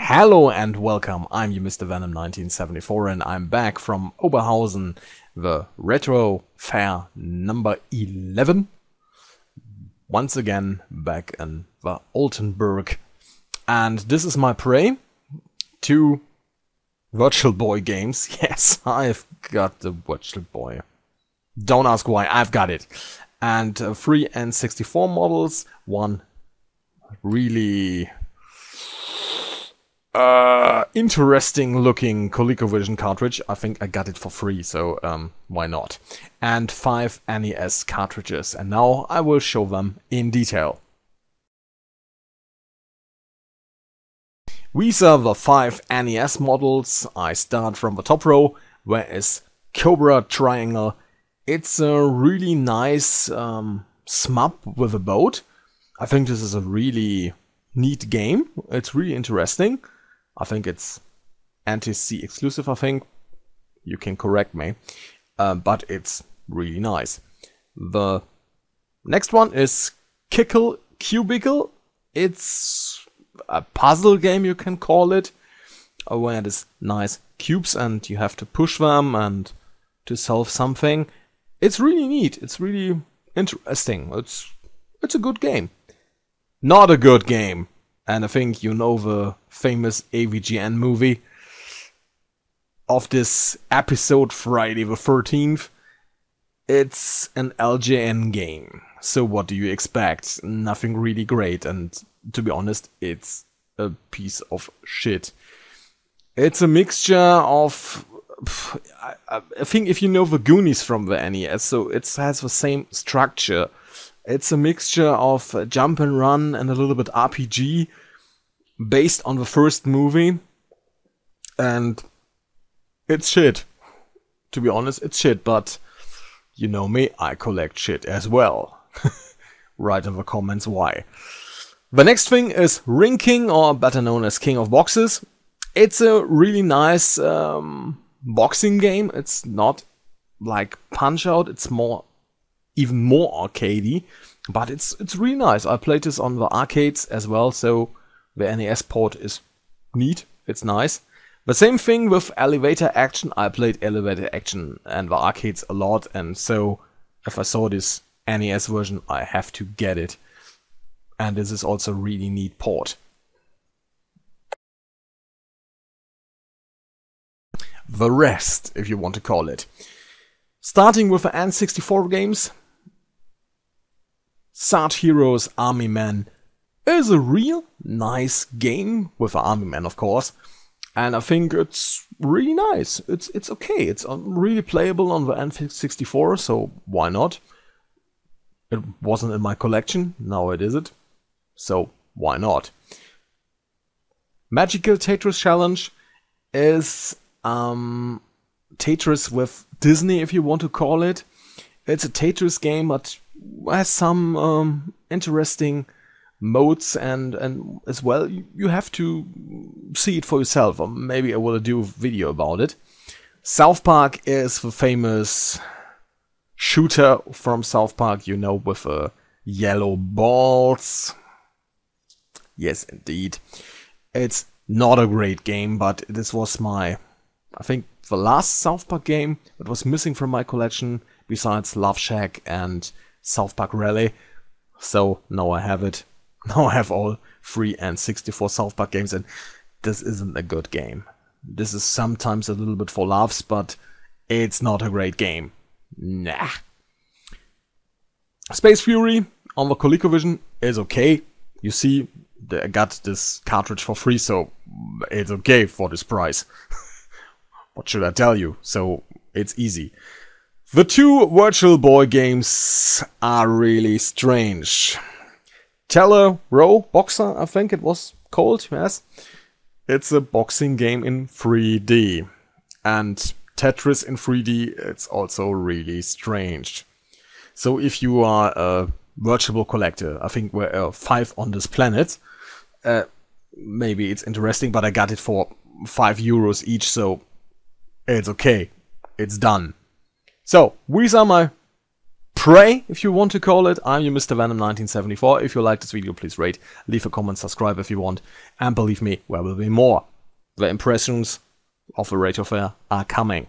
Hello and welcome, I'm you Mr. Venom 1974 and I'm back from Oberhausen, the Retrofair number 11. Once again back in the Altenburg. And this is my prey to Virtual Boy games. Yes, I've got the Virtual Boy. Don't ask why, I've got it. And 3 N64 models, one really interesting looking ColecoVision cartridge. I think I got it for free, so why not? And 5 NES cartridges, and now I will show them in detail. These are the 5 NES models. I start from the top row, where is Cobra Triangle. It's a really nice SMUP with a boat. I think this is a really neat game. It's really interesting. I think it's anti-C exclusive, I think. You can correct me. But it's really nice. The next one is Kickle Cubicle. It's a puzzle game, you can call it. Where it is nice cubes and you have to push them and to solve something. It's really neat. It's really interesting. It's a good game. Not a good game. And I think you know the famous AVGN movie of this episode Friday the 13th. It's an LJN game. So what do you expect? Nothing really great. And to be honest, it's a piece of shit. It's a mixture of... I think if you know the Goonies from the NES, so it has the same structure. It's a mixture of jump and run and a little bit RPG based on the first movie. And it's shit. To be honest, it's shit, but you know me, I collect shit as well. Write in the comments why. The next thing is Ring King, or better known as King of Boxes. It's a really nice boxing game. It's not like Punch-Out, it's even more arcadey, but it's really nice. I played this on the arcades as well, so the NES port is neat, it's nice. The same thing with Elevator Action. I played Elevator Action and the arcades a lot, and so if I saw this NES version, I have to get it. And this is also a really neat port. The rest, if you want to call it. Starting with the N64 games. Sard Heroes Army Men is a real nice game, with the Army Men of course. And I think it's really nice. It's okay. It's really playable on the N64, so why not? It wasn't in my collection, now it isn't. So why not? Magical Tetris Challenge is Tetris with Disney, if you want to call it. It's a Tetris game, but has some interesting modes, and as well, you have to see it for yourself, or maybe I will do a video about it. South Park is the famous shooter from South Park, you know, with yellow balls. Yes, indeed. It's not a great game, but this was I think the last South Park game that was missing from my collection, besides Love Shack and South Park Rally. So now I have it. Now I have all 3 N64 South Park games, and this isn't a good game. This is sometimes a little bit for laughs, but it's not a great game. Nah. Space Fury on the ColecoVision is okay. You see, I got this cartridge for free, so it's okay for this price. What should I tell you? So it's easy. The 2 Virtual Boy games are really strange. Teller Row Boxer, I think it was called, yes. It's a boxing game in 3D. And Tetris in 3D, it's also really strange. So if you are a virtual collector, I think we're 5 on this planet, maybe it's interesting, but I got it for €5 each, so it's okay. It's done. So, these are my Prey, if you want to call it. I'm your Mr. Venom 1974. If you like this video, please rate, leave a comment, subscribe if you want, and believe me, there will be more. The impressions of the Retrofair are coming.